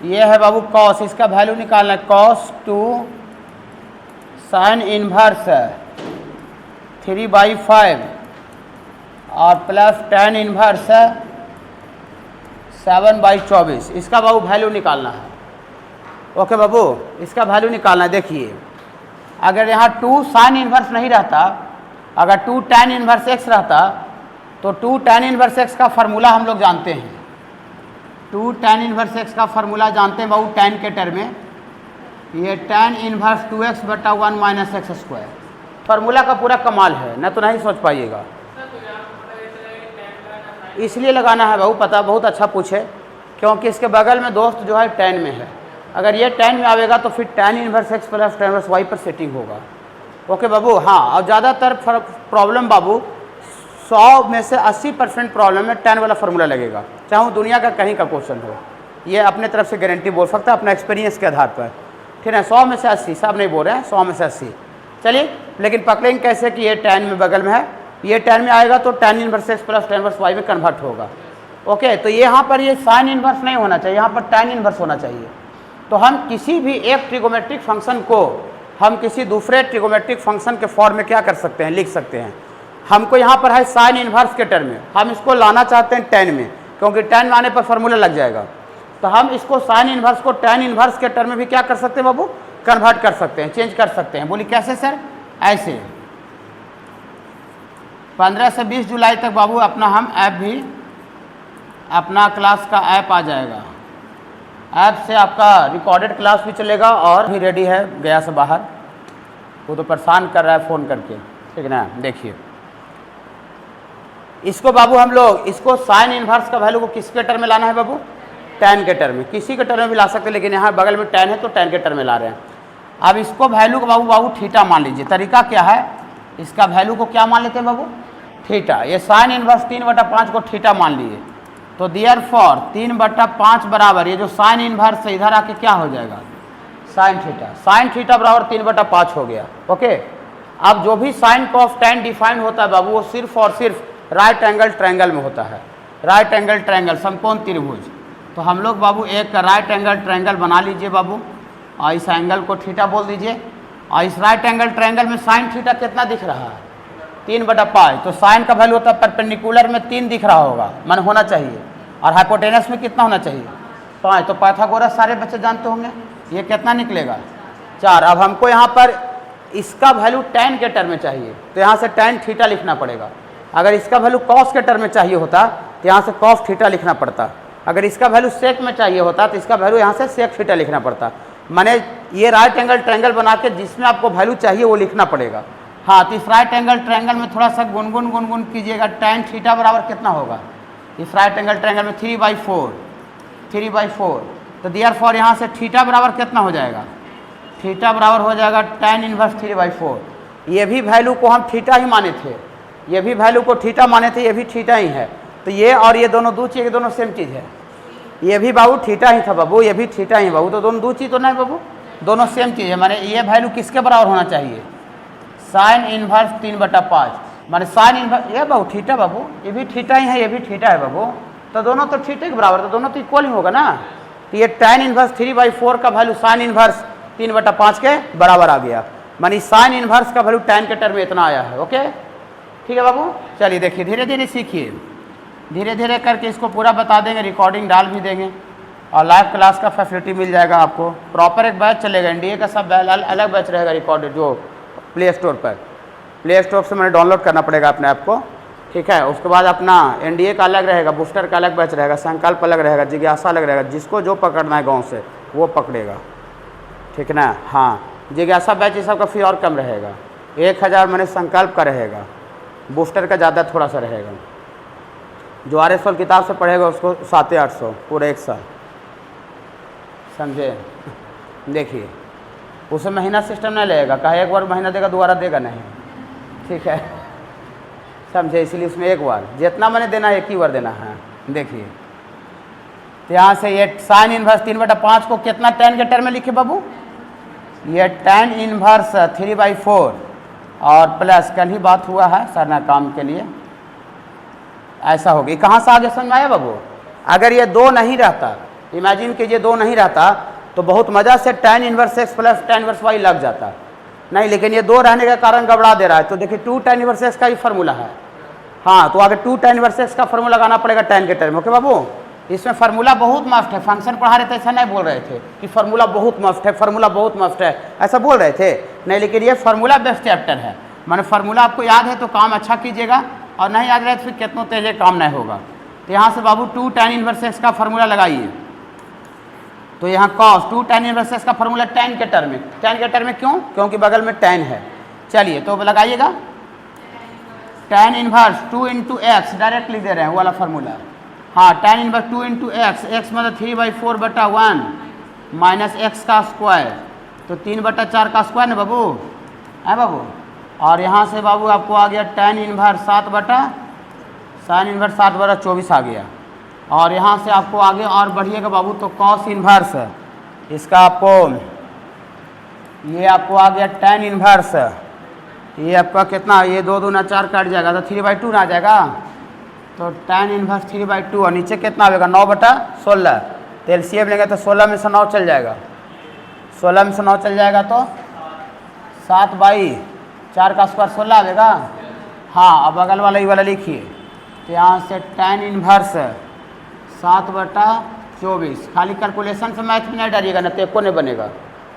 ये है बाबू कॉस, इसका वैल्यू निकालना है कॉस 2 साइन इनवर्स 3/5 और प्लस tan इनवर्स 7/24। इसका बाबू वैल्यू निकालना है। ओके बाबू, इसका वैल्यू निकालना है। देखिए अगर यहाँ 2 साइन इनवर्स नहीं रहता, अगर 2 tan इनवर्स x रहता तो 2 tan इनवर्स x का फार्मूला हम लोग जानते हैं। 2 tan इनवर्स x का फार्मूला जानते हैं बाबू tan के टर्म में। ये tan inverse 2x/1 - x²। Formula का पूरा कमाल है, न तो नहीं सोच पाइएगा। इसलिए लगाना है बाबू, पता बहुत अच्छा पूछे, क्योंकि इसके बगल में दोस्त जो है tan में है। अगर ये tan में आवेगा तो फिर tan inverse x plus tan inverse y पर सेटिंग होगा। ओके बाबू। हाँ, और ज़्यादातर प्रॉब्लम बाबू 100 में से 80% प्रॉब्लम में tan वाला फार्मूला लगेगा, चाहे दुनिया का कहीं का क्वेश्चन हो। ये अपने तरफ से गारंटी बोल सकता है अपना एक्सपीरियंस के आधार पर। ठीक है, 100 में से 80, सब नहीं बोल रहे हैं, 100 में से 80। चलिए, लेकिन पकड़ेंगे कैसे कि ये tan में बगल में है, ये tan में आएगा तो tan inverse x plus tan inverse y में कन्वर्ट होगा। ओके, तो यहाँ पर ये साइन इनवर्स नहीं होना चाहिए, यहाँ पर tan इनवर्स होना चाहिए। तो हम किसी भी एक ट्रिगोमेट्रिक फंक्शन को हम किसी दूसरे ट्रिगोमेट्रिक फंक्शन के फॉर्म में क्या कर सकते हैं, लिख सकते हैं। हमको यहाँ पर है साइन इनवर्स के टर्म में, हम इसको लाना चाहते हैं tan में, क्योंकि tan में आने पर फार्मूला लग जाएगा। तो हम इसको साइन इनवर्स को tan इनवर्स के टर्म में भी क्या कर सकते हैं बाबू, कन्वर्ट कर सकते हैं, चेंज कर सकते हैं। बोलिए कैसे सर? ऐसे 15 से 20 जुलाई तक बाबू अपना हम ऐप भी, अपना क्लास का ऐप आ जाएगा। ऐप से आपका रिकॉर्डेड क्लास भी चलेगा और भी रेडी है गया से बाहर। वो तो परेशान कर रहा है फ़ोन करके, ठीक है ना। देखिए इसको बाबू हम लोग इसको साइन इनवर्स का वैल्यू को किसके टर्म में लाना है बाबू? tan के टर्म में। किसी के टर्म में भी ला सकते हैं, लेकिन यहाँ बगल में tan है तो tan के टर्म में ला रहे हैं। अब इसको वैल्यू को बाबू थीटा मान लीजिए। तरीका क्या है, इसका वैल्यू को क्या मान लेते हैं बाबू? थीटा। ये साइन इनवर्स 3/5 को थीटा मान लिए, तो देयरफॉर 3/5 बराबर ये जो साइन इनवर्स है इधर आके क्या हो जाएगा? Sine theta. साइन थीटा बराबर 3/5 हो गया। ओके, अब जो भी साइन कॉस tan डिफाइन होता है बाबू, वो सिर्फ और सिर्फ राइट एंगल ट्रायंगल में होता है। राइट एंगल ट्रायंगल, समकोण त्रिभुज। तो हम लोग बाबू एक राइट एंगल ट्रायंगल बना लीजिए बाबू, और इस एंगल को थीटा बोल दीजिए। और इस राइट एंगल ट्रायंगल में साइन थीटा कितना दिख रहा है? 3/5। तो साइन का वैल्यू होता है परपेंडिकुलर में 3 दिख रहा होगा, मन होना चाहिए, और हाइपोटेनस में कितना होना चाहिए? 5। तो पाइथागोरस सारे बच्चे जानते होंगे, ये कितना निकलेगा? 4। अब हमको यहाँ पर इसका वैल्यू tan के टर्म में चाहिए, तो यहाँ से tan थीटा लिखना पड़ेगा। अगर इसका वैल्यू कॉस के टर्म में चाहिए होता तो यहाँ से कॉस थीटा लिखना पड़ता। अगर इसका वैल्यू सेक में चाहिए होता तो इसका वैल्यू यहाँ से सेक थीटा लिखना पड़ता। माने ये राइट एंगल ट्रायंगल बना के जिसमें आपको वैल्यू चाहिए वो लिखना पड़ेगा। हाँ, तो इस राइट एंगल ट्रायंगल में थोड़ा सा गुनगुन कीजिएगा। tan थीटा बराबर कितना होगा इस राइट एंगल ट्रायंगल में? 3/4। तो देयरफॉर यहाँ से थीटा बराबर कितना हो जाएगा? थीटा बराबर हो जाएगा tan इनवर्स 3/4। ये भी वैल्यू को हम थीटा ही माने थे, ये भी वैल्यू को थीटा माने थे, ये भी थीटा ही है। तो ये और ये दोनों दो चीज़, दोनों सेम चीज़ है। ये भी बाबू थीटा ही था बाबू, ये भी थीटा ही बाबू, तो दोनों दो चीज़ तो नहीं बाबू, दोनों सेम चीज़ है। माने ये वैल्यू किसके बराबर होना चाहिए? Sine inverse 3/5। माने साइन इनवर्स ये बाबू थीटा बाबू, ये भी थीटा ही है, ये भी थीटा है बाबू, तो दोनों तो थीटे के बराबर, तो दोनों तो इक्वल ही होगा ना। तो ये tan इनवर्स 3/4 का वैल्यू साइन इनवर्स 3/5 के बराबर आ गया। मानी साइन इनवर्स का वैल्यू tan के टर्म में इतना आया है। ओके, ठीक है बाबू। चलिए देखिए, धीरे धीरे सीखिए, धीरे धीरे करके इसको पूरा बता देंगे, रिकॉर्डिंग डाल भी देंगे, और लाइव क्लास का फैसिलिटी मिल जाएगा आपको। प्रॉपर एक बैच चलेगा, NDA का सब अलग बैच रहेगा रिकॉर्डेड, जो प्ले स्टोर पर, प्ले स्टोर से मैंने डाउनलोड करना पड़ेगा अपने ऐप को, ठीक है। उसके बाद अपना NDA का अलग रहेगा, बूस्टर का अलग बैच रहेगा, संकल्प अलग रहेगा, जिज्ञासा अलग रहेगा। जिसको जो पकड़ना है गाँव से वो पकड़ेगा, ठीक है ना। हाँ, जिज्ञासा बैच ये सब का फी और कम रहेगा, 1000 मैंने संकल्प का रहेगा, बूस्टर का ज़्यादा थोड़ा सा रहेगा। जो RS किताब से पढ़ेगा उसको 700-800 पूरे एक साल, समझे। देखिए उसे महीना सिस्टम नहीं लगेगा, कहा एक बार महीना देगा दोबारा देगा नहीं, ठीक है, समझे। इसलिए उसमें एक बार जितना मैंने देना है एक ही बार देना है। देखिए तो यहाँ से ये साइन इनवर्स 3/5 को कितना tan के टर्म में लिखे बाबू? ये tan इनवर्स 3/4 और प्लस, कल ही बात हुआ है सरना काम के लिए, ऐसा होगी। कहाँ से आगे समझ में आया बाबू? अगर ये 2 नहीं रहता इमेजिन कीजिए 2 नहीं रहता तो बहुत मज़ा से tan inverse x plus tan inverse y लग जाता नहीं, लेकिन ये 2 रहने के कारण गड़बड़ा दे रहा है। तो देखिए 2 tan इनवर्स x का ही फार्मूला है। हाँ, तो आगे 2 tan इनवर्स x का फार्मूला लगाना पड़ेगा tan के टर्म में। ओके बाबू, इसमें फार्मूला बहुत मस्त है। फंक्शन पढ़ा रहे थे ऐसा नहीं बोल रहे थे कि फार्मूला बहुत मस्त है, फार्मूला बहुत मस्त है, ऐसा बोल रहे थे नहीं, लेकिन ये फार्मूला बेस्ट चैप्टर है। माने फार्मूला आपको याद है तो काम अच्छा कीजिएगा, और नहीं याद रहे तो फिर कितना तेज काम नहीं होगा। तो यहाँ से बाबू 2 tan इनवर्स x का फार्मूला लगाइए। तो यहाँ cos 2 tan इनवर्स x का फार्मूला tan के टर्म में, tan के टर्म में क्यों? क्योंकि बगल में tan है। चलिए तो लगाइएगा tan inverse 2 into x, direct लिख दे रहे हैं वो वाला फार्मूला। हाँ, tan inverse 2 into x, x मतलब 3/4/1 माइनस एक्स का स्क्वायर, तो 3/4 का स्क्वायर ना बाबू, है बाबू। और यहाँ से बाबू आपको आ गया tan इनवर्स 7/sin इनवर्स 7/24 आ गया। और यहाँ से आपको आगे और बढ़िएगा बाबू तो cos इनवर्स इसका आपको ये आपको आ गया tan इनवर्स, ये आपका कितना, ये 2 दूना 4 काट जाएगा तो 3/2 ना आ जाएगा, तो tan इनवर्स 3/2 और नीचे कितना आएगा 9/16। तो एलसीएम लेंगे तो 16 में से 9 चल जाएगा, 16 में से 9 चल जाएगा तो 7/4 का स्क्वायर 16 आएगा। हाँ, अब बगल वाला ही वाला लिखिए, तो यहाँ से tan इनवर्स 7/24। खाली कैलकुलेशन से मैथ में नहीं डरिएगा ना, तो एको नहीं बनेगा।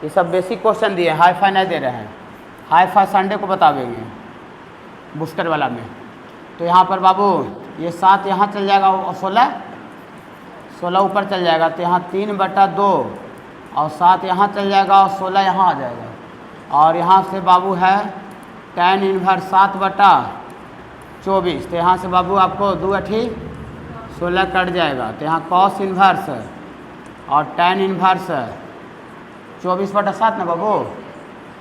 ये सब बेसिक क्वेश्चन दिए, हाई फाई नहीं दे रहे हैं, हाई फाई संडे को बतावेंगे बूस्टर वाला में। तो यहाँ पर बाबू ये 7 यहाँ चल जाएगा और 16 ऊपर चल जाएगा, तो यहाँ 3/2 और 7 यहाँ चल जाएगा और 16 यहाँ आ जाएगा। और यहाँ से बाबू है tan इनवर्स 7/24, तो यहाँ से बाबू आपको 2 8 16 कट जाएगा, तो यहाँ cos इनवर्स और tan इनवर्स 24/7 ना बाबू,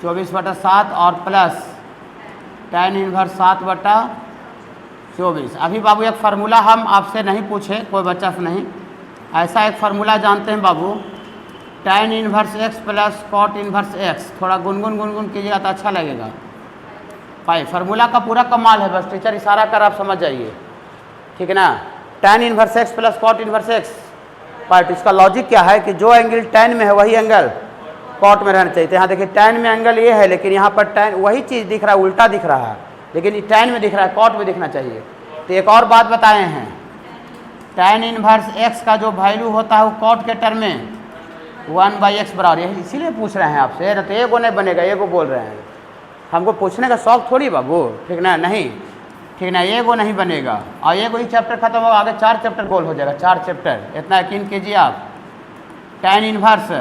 24/7 और प्लस tan इनवर्स 7/24। अभी बाबू एक फार्मूला हम आपसे नहीं पूछे, कोई बच्चा से नहीं, ऐसा एक फार्मूला जानते हैं बाबू, tan inverse x plus cot inverse x। थोड़ा गुनगुन कीजिएगा तो अच्छा लगेगा भाई। फार्मूला का पूरा कमाल है, बस टीचर इशारा कर आप समझ जाइए, ठीक है ना। tan inverse x plus cot inverse x part, इसका लॉजिक क्या है कि जो एंगल tan में है वही एंगल cot में रहना चाहिए। तो यहाँ देखिए tan में एंगल ये है, लेकिन यहाँ पर tan वही चीज़ दिख रहा है, उल्टा दिख रहा है, लेकिन tan में दिख रहा है, cot में दिखना चाहिए। तो एक और बात बताए हैं, tan इनवर्स x का जो वैल्यू होता है वो cot के टर्म में 1/x बराबर है, इसीलिए पूछ रहे हैं आपसे, ना तो एगो नहीं बनेगा, एगो बोल रहे हैं। हमको पूछने का शौक थोड़ी बाबू, ठीक ना, नहीं ठीक ना, एगो नहीं बनेगा। और एगो ही चैप्टर खत्म होगा, आगे 4 चैप्टर गोल हो जाएगा, 4 चैप्टर, इतना यकीन कीजिए आप। tan इनवर्स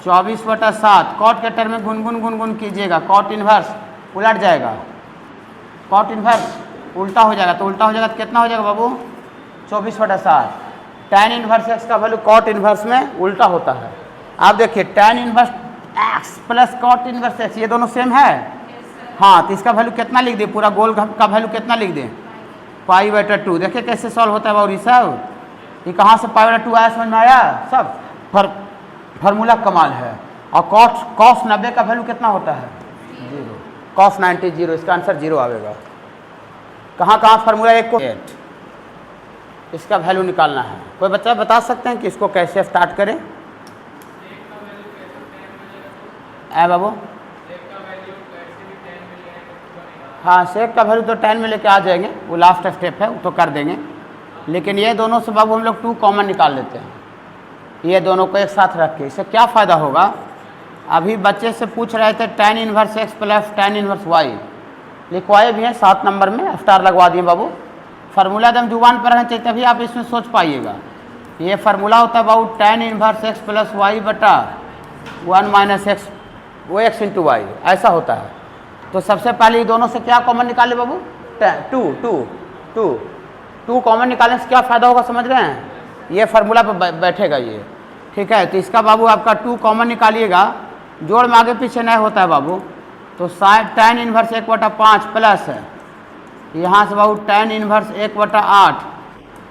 24/7 cot के टर्म में गुनगुन कीजिएगा, cot इनवर्स उलट जाएगा, cot इनवर्स उल्टा हो जाएगा, तो उल्टा हो जाएगा तो कितना हो जाएगा बाबू 24/7। tan इनवर्स x का वैल्यू cot इनवर्स में उल्टा होता है। आप देखिए tan inverse x plus cot inverse x, ये दोनों सेम है। हाँ, तो इसका वैल्यू कितना लिख दे, पूरा गोल का वैल्यू कितना लिख दे, π/2। देखिए कैसे सॉल्व होता है बाबू सब, ये कहाँ से π/2 आया, समझ में आया सब। फार्मूला कमाल है। और cos 90 का वैल्यू कितना होता है 0, cos 90 0, इसका आंसर 0 आएगा। कहाँ फार्मूला 1 को 8, इसका वैल्यू निकालना है। कोई बच्चा बता सकते हैं कि इसको कैसे स्टार्ट करें? बाबू हाँ, सेक का वैल्यू तो 10 में लेके आ जाएंगे, वो लास्ट स्टेप है, वो तो कर देंगे। लेकिन ये दोनों से बाबू हम लोग 2 कॉमन निकाल लेते हैं, ये दोनों को एक साथ रख के। इससे क्या फ़ायदा होगा, अभी बच्चे से पूछ रहे थे tan inverse x plus tan inverse y, लिखवाए भी हैं 7 नंबर में, स्टार लगवा दिए बाबू। फार्मूला एकदम जुबान पर रहना चाहिए, तभी आप इसमें सोच पाइएगा। ये फार्मूला होता है बाबू tan inverse x plus y/1 minus x, वो x इंटू वाई, ऐसा होता है। तो सबसे पहले ये दोनों से क्या कॉमन निकाले बाबू, 2 कॉमन निकालने से क्या फ़ायदा होगा समझ रहे हैं, ये फार्मूला पर बैठेगा ये, ठीक है। तो इसका बाबू आपका 2 कॉमन निकालिएगा, जोड़ में आगे पीछे नहीं होता है बाबू। तो tan इनवर्स 1/5 प्लस यहाँ से बाबू tan इनवर्स 1/8,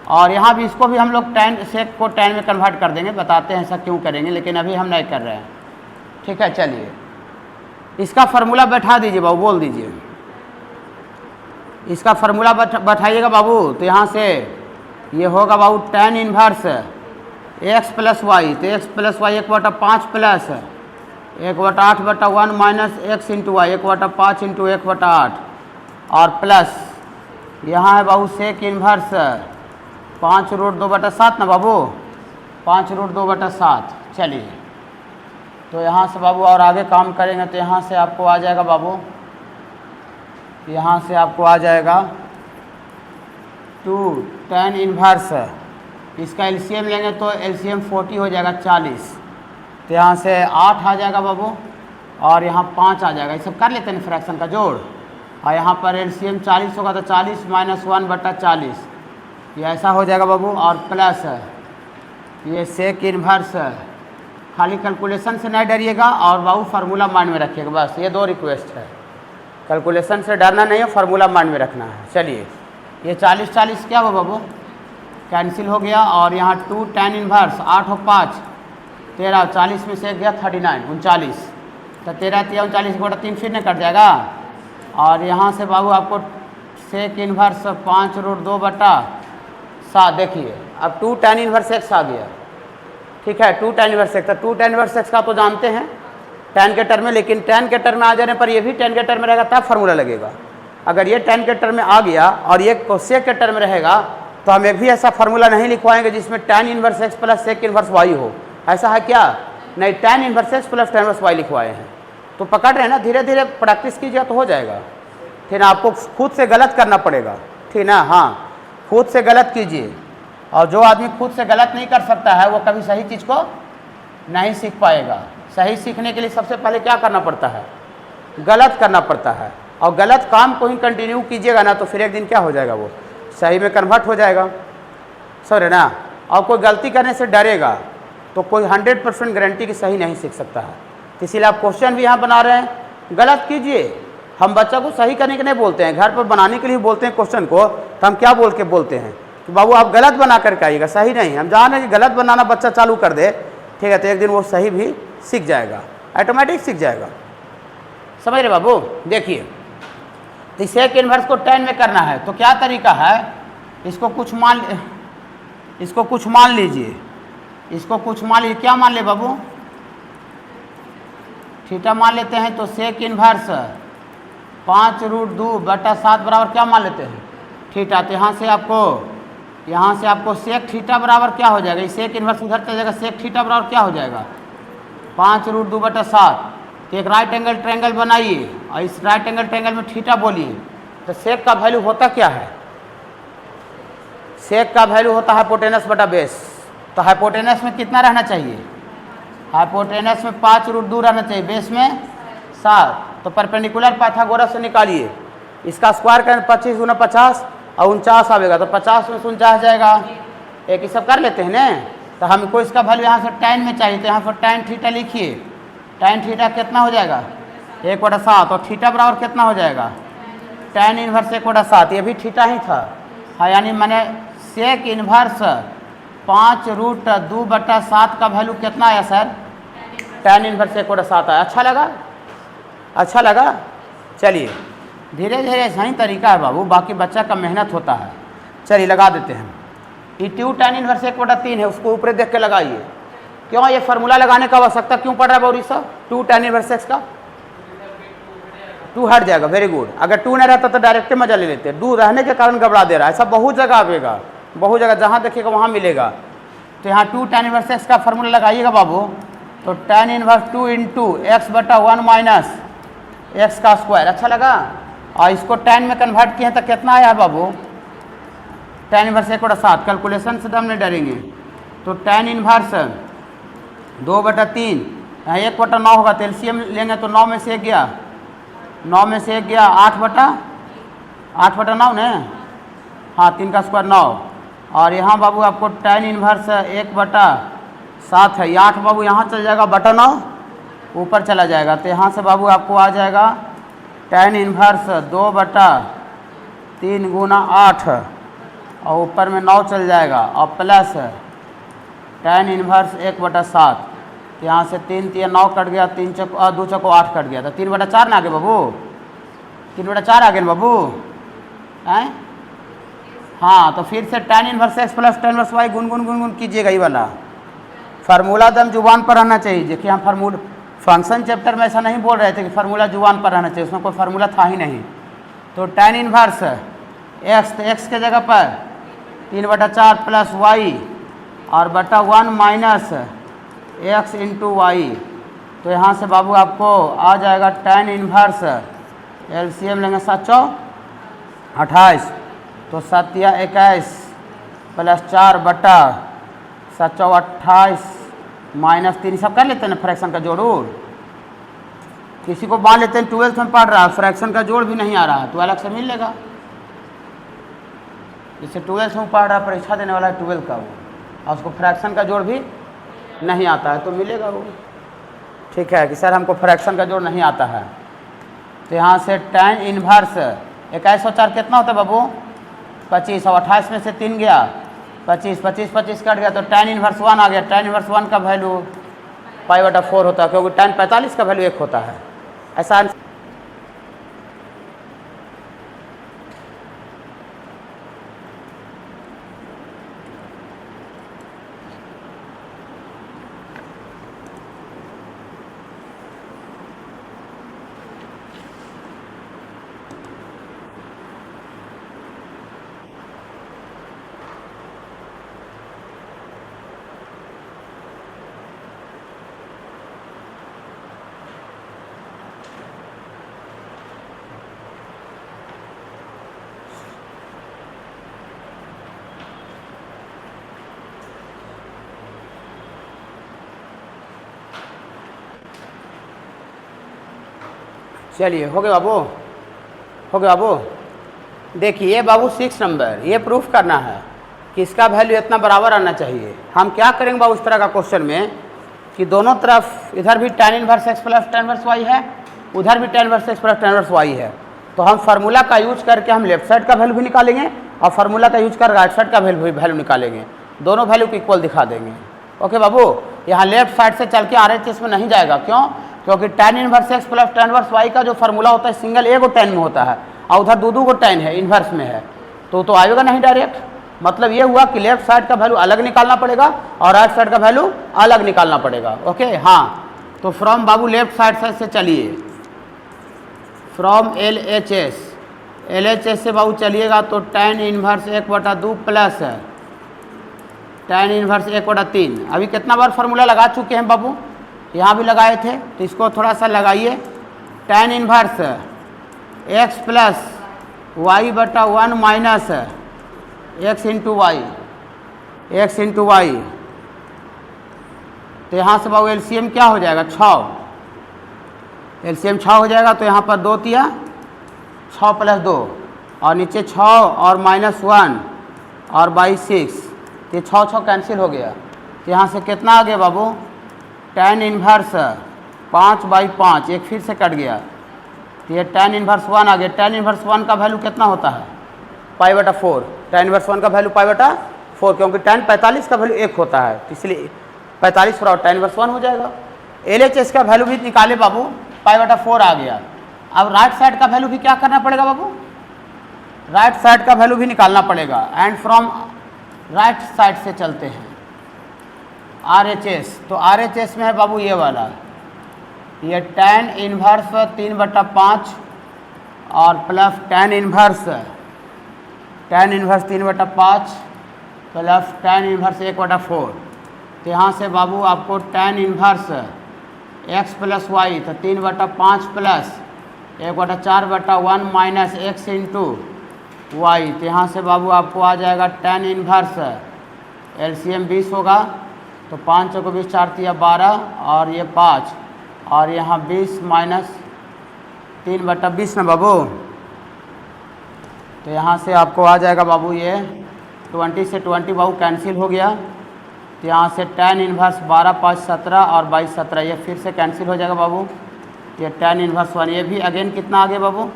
और यहाँ भी इसको भी हम लोग tan सेक को tan में कन्वर्ट कर देंगे, बताते हैं ऐसा क्यों करेंगे, लेकिन अभी हम नहीं कर रहे हैं, ठीक है। चलिए इसका फार्मूला बैठा दीजिए बाबू, बोल दीजिए इसका फार्मूला बैठाइएगा बाबू। तो यहाँ से ये होगा बाबू tan inverse x plus Y, तो x plus y 1/5 plus 1/8/1 minus x into y 1/5 into 1/8 और प्लस यहाँ है बाबू सेक इन्वर्स 5√2/7 ना बाबू, 5√2/7। चलिए तो यहाँ से बाबू और आगे काम करेंगे तो यहाँ से आपको आ जाएगा बाबू, यहाँ से आपको आ जाएगा 2 tan इन्वर्स, इसका एलसीएम लेंगे तो एलसीएम 40 हो जाएगा 40, तो यहाँ से 8 आ जाएगा बाबू और यहाँ 5 आ जाएगा। ये सब कर लेते हैं फ्रैक्शन का जोड़, और यहाँ पर एलसीएम 40 होगा तो 40 - 1/40 ये ऐसा हो जाएगा बाबू, और प्लस ये सेक इन्वर्स। खाली कैलकुलेशन से नहीं डरिएगा और बाबू फार्मूला माइंड में रखिएगा, बस ये 2 रिक्वेस्ट है। कैलकुलेशन से डरना नहीं है, फार्मूला माइंड में रखना है। चलिए ये 40 क्या हुआ बाबू, कैंसिल हो गया, और यहाँ 2 tan इन्वर्स 8 और 5 13, 40 में से गया 39 39, तो 13 3 39/3 फिर नहीं कट जाएगा। और यहाँ से बाबू आपको सेक इन्वर्स 5√2/7 देखिए, अब 2 tan इन्वर्स x आ गया, ठीक है। 2 tan इन्वर्स x, तो 2 tan इन्वर्स x का तो जानते हैं tan के टर्म में, लेकिन tan के टर्म में आ जाने पर ये भी tan के टर्म में रहेगा तब फार्मूला लगेगा। अगर ये tan के टर्म में आ गया और ये सेक के टर्म में रहेगा तो हम एक भी ऐसा फार्मूला नहीं लिखवाएंगे जिसमें tan inverse x plus sec inverse y हो। ऐसा है क्या? नहीं, tan inverse x plus tan inverse y लिखवाए हैं। तो पकड़ रहे हैं ना, धीरे धीरे प्रैक्टिस कीजिए तो हो जाएगा। फिर आपको खुद से गलत करना पड़ेगा, ठीक ना। हाँ, खुद से गलत कीजिए, और जो आदमी खुद से गलत नहीं कर सकता है वो कभी सही चीज़ को नहीं सीख पाएगा। सही सीखने के लिए सबसे पहले क्या करना पड़ता है? गलत करना पड़ता है, और गलत काम को ही कंटिन्यू कीजिएगा ना तो फिर एक दिन क्या हो जाएगा, वो सही में कन्वर्ट हो जाएगा, समझ रहे ना। और कोई गलती करने से डरेगा तो कोई 100% गारंटी की सही नहीं सीख सकता है। इसीलिए आप क्वेश्चन भी यहाँ बना रहे हैं, गलत कीजिए। हम बच्चा को सही करने के नहीं बोलते हैं, घर पर बनाने के लिए बोलते हैं क्वेश्चन को, तो हम क्या बोल के बोलते हैं कि बाबू आप गलत बना करके आइएगा, सही नहीं। हम जान रहे हैं कि गलत बनाना बच्चा चालू कर दे, ठीक है, तो एक दिन वो सही भी सीख जाएगा, ऑटोमेटिक सीख जाएगा, समझ रहे बाबू। देखिए तो सेक इन्वर्स को tan में करना है तो क्या तरीका है, इसको कुछ मान लीजिए, इसको कुछ मान लीजिए। क्या मान ले बाबू? थीटा मान लेते हैं, तो सेक इन्वर्स 5√2/7 बराबर क्या मान लेते हैं? थीटा। तो यहाँ से आपको सेक थीटा बराबर क्या हो जाएगा? सेक इन्वर्स उधर चल जाएगा, सेक थीटा बराबर क्या हो जाएगा? 5√2/7। तो एक राइट एंगल ट्रायंगल बनाइए और इस राइट एंगल ट्रायंगल में थीटा बोलिए। तो सेक का वैल्यू होता क्या है? सेक का वैल्यू होता है हाइपोटेनस बटा बेस। तो हाइपोटेनस में कितना रहना चाहिए? हाइपोटेनस में 5√2 रहना चाहिए, बेस में 7। तो परपेंडिकुलर पाइथागोरस से निकालिए, इसका स्क्वायर करें 25 × 50 और 49 आएगा, तो 50 में से 49 जाएगा। एक ही सब कर लेते हैं ना। तो हमको इसका वैल्यू यहाँ से tan में चाहिए, तो यहाँ पर tan थीटा लिखिए। tan थीटा कितना हो जाएगा? 1/7। और थीटा बराबर कितना हो जाएगा? tan inverse 1/7। ये भी थीटा ही था, हाँ, यानी मैंने सेक इन्वर्स 5√2/7 का वैल्यू कितना आया सर? tan इन्वर्स 1/7 आया। अच्छा लगा। चलिए धीरे धीरे सही तरीका है बाबू, बाकी बच्चा का मेहनत होता है। चलिए लगा देते हैं। ये 2 tan इन्वर्स 1/3 है, उसको ऊपर देख के लगाइए। क्यों ये फार्मूला लगाने का आवश्यकता क्यों पड़ रहा है बाबू साहब? 2 tan इन्वर्स x का 2 हट जाएगा, वेरी गुड। अगर 2 नहीं रहता तो डायरेक्ट मजा ले लेते। 2 रहने के कारण घबरा दे रहा है, ऐसा बहुत जगह आएगा, बहुत जगह जहाँ देखिएगा वहाँ मिलेगा। तो यहाँ 2 tan इन्वर्स x का फार्मूला लगाइएगा बाबू। तो tan inverse 2 × x/1 minus x का स्क्वायर। अच्छा लगा। और इसको tan में कन्वर्ट किए तो कितना आया बाबू? tan inverse 1/7। कैलकुलेशन से तो हम नहीं डरेंगे। तो tan इन्वर्स 2/3 यहाँ 1/9 होगा, तो एलसीएम लेंगे तो 9 में से 1 गया, 9 में से 1 गया 8/9 ने, हाँ, 3 का स्क्वायर 9। और यहाँ बाबू आपको tan इन्वर्स 1/7 है, ये 8 बाबू यहाँ चल जाएगा, बटा 9 ऊपर चला जाएगा। तो यहाँ से बाबू आपको आ जाएगा tan इन्वर्स 2/3 × 8 और ऊपर में 9 चल जाएगा, और प्लस tan इन्वर्स 1/7। यहाँ से 3 × 9 कट गया, 2 × 8 कट गया, तो 3/4 ना आगे बाबू, 3/4 आ गए बाबू हैं। हाँ, तो फिर से tan inverse x plus tan inverse y गुन कीजिएगा, ये वाला फार्मूला दम जुबान पर रहना चाहिए। देखिए हम फार्मूला फंक्शन चैप्टर में ऐसा नहीं बोल रहे थे कि फार्मूला जुबान पर रहना चाहिए, उसमें कोई फार्मूला था ही नहीं। तो tan इनवर्स एक्स, तो एक्स के जगह पर 3/4 प्लस वाई और बटा 1 माइनस एक्स इंटू वाई। तो यहाँ से बाबू आपको आ जाएगा tan इनवर्स, एलसीएम लेंगे 7 चौ 28, तो 7 या 21 प्लस 4 बटा 7 चौ 28 माइनस 3, सब कर लेते हैं ना फ्रैक्शन का जोड़ उड़। किसी को मान लेते हैं 12th में पढ़ रहा है, फ्रैक्शन का जोड़ भी नहीं आ रहा तो अलग से मिल लेगा। जैसे 12th में पढ़ रहा, परीक्षा देने वाला है 12th का वो, और उसको फ्रैक्शन का जोड़ भी नहीं आता है तो मिलेगा वो। ठीक है कि सर हमको फ्रैक्शन का जोड़ नहीं आता है, तो यहाँ से tan इनवर्स 21 और 4 कितना होता है बाबू 25, और 28 में से 3 गया 25, 25 25 कट गया, तो tan इनवर्स 1 आ गया। tan इनवर्स 1 का वैल्यू π/4 होता है, क्योंकि tan 45 का वैल्यू 1 होता है। ऐसा चलिए हो गया बाबू, हो गया बाबू। देखिए बाबू 6 नंबर, ये प्रूफ करना है कि इसका वैल्यू इतना बराबर आना चाहिए। हम क्या करेंगे बाबू इस तरह का क्वेश्चन में कि दोनों तरफ इधर भी tan inverse x plus tan inverse y है, उधर भी tan inverse x plus tan inverse y है, तो हम फार्मूला का यूज करके हम लेफ्ट साइड का वैल्यू भी निकालेंगे और फार्मूला का यूज कर राइट साइड का वैल्यू निकालेंगे, दोनों वैल्यू को इक्वल दिखा देंगे। ओके बाबू, यहाँ लेफ्ट साइड से चल के RHS में नहीं जाएगा, क्यों? क्योंकि tan inverse x plus tan inverse y का जो फार्मूला होता है सिंगल एगो tan में होता है और उधर दो को tan है इन्वर्स में है, तो आएगा नहीं डायरेक्ट। मतलब ये हुआ कि लेफ्ट साइड का वैल्यू अलग निकालना पड़ेगा और राइट साइड का वैल्यू अलग निकालना पड़ेगा। ओके हाँ, तो फ्रॉम बाबू लेफ्ट साइड से चलिए, फ्रॉम LHS से बाबू चलिएगा तो tan inverse 1/2 plus tan inverse 1/3। अभी कितना बार फार्मूला लगा चुके हैं बाबू, यहाँ भी लगाए थे, तो इसको थोड़ा सा लगाइए। tan inverse x plus y/1 minus x into Y, तो यहाँ से बाबू एलसीएम क्या हो जाएगा 6, एलसीएम 6 हो जाएगा, तो यहाँ पर 2 तिया 6 प्लस 2 और नीचे 6 और -1 और बाई 6, ये 6 कैंसिल हो गया, तो यहाँ से कितना आ गया बाबू tan इनवर्स 5/5, एक फिर से कट गया, तो ये tan इनवर्स 1 आ गया। tan इनवर्स 1 का वैल्यू कितना होता है π/4, tan इनवर्स 1 का वैल्यू π/4, क्योंकि tan 45 का वैल्यू 1 होता है, इसलिए 45 और tan इनवर्स 1 हो जाएगा। LHS का वैल्यू भी निकाले बाबू, π/4 आ गया। अब राइट साइड का वैल्यू भी क्या करना पड़ेगा बाबू, राइट साइड का वैल्यू भी निकालना पड़ेगा। एंड फ्रॉम राइट साइड से चलते हैं RHS, तो RHS में है बाबू ये वाला, ये tan इनवर्स 3/5 और plus tan inverse 3/5 plus tan inverse 1/4, तो यहाँ से बाबू आपको tan inverse x plus Y, तो 3/5 plus 1/4/1 minus x into Y, तो यहाँ से बाबू आपको आ जाएगा tan इनवर्स, एलसीएम 20 होगा, तो 5 को 20 4 तिया 12 और ये 5 और यहाँ 20 माइनस 3/20 ना बाबू, तो यहाँ से आपको आ जाएगा बाबू ये 20 से 20 बाबू कैंसिल हो गया, तो यहाँ से tan इनवर्स 12 5 17 और 22 17, ये फिर से कैंसिल हो जाएगा बाबू। ये tan इनवर्स 1, ये भी अगेन कितना आ गया बाबू